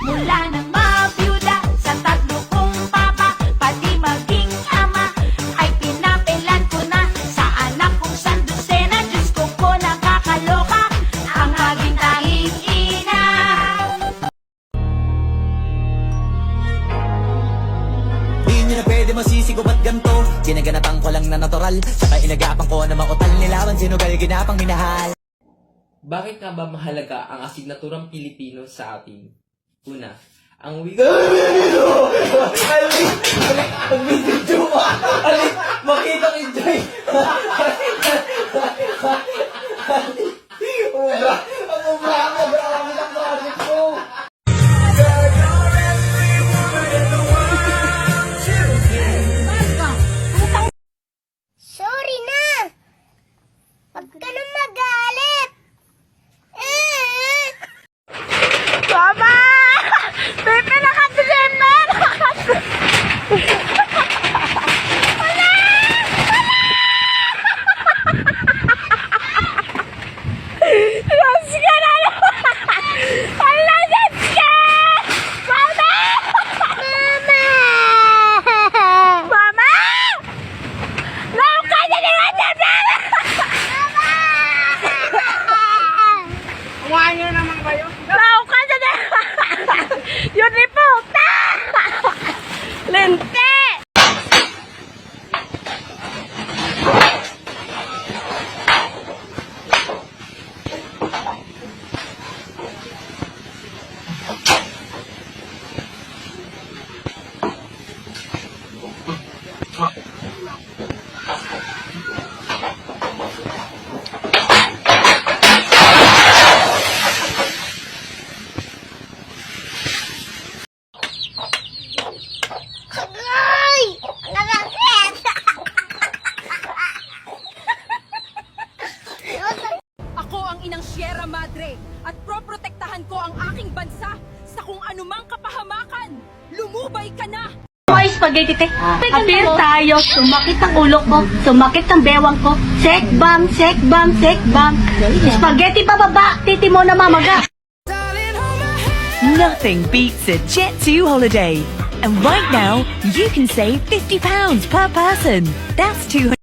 Mula nang mabiyuda sa tatlo kong papa, pati maging ama, ay pinapilan ko na sa anak kong sandusena. Diyos ko po nakakaloka ang aking tanging ina. Di nyo na pwede masisigo ba't ganto? Ginaganapang ko lang na natural, saka inagapang ko na makutal nilaban sinugal ginapang minahal. Bakit nga ba mahalaga ang asignaturang Pilipino sa atin? Una, ang wika... Makitang enjoy! Sorry na! Huwag ka nang magalit! Mama! Pepe na ka December! Diyos ka na! Ala, Diyos ka! Mama! Mama! Lauka na naman na Mama! Lauka na na! Yun ni puta! Lente! Agoy! Nakakit! Ako ang inang Sierra Madre at proprotektahan ko ang aking bansa sa kung anumang kapahamakan. Lumubay ka na! Ay, spaghetti te. Appear tayo. Sumakit ang ulo ko. Sumakit ang bewang ko. Sekbang, sekbang, sekbang. Spaghetti pababa. Titi mo na mamaga. Nothing beats a Jet2 holiday. And right now, you can save £50 per person. That's 200.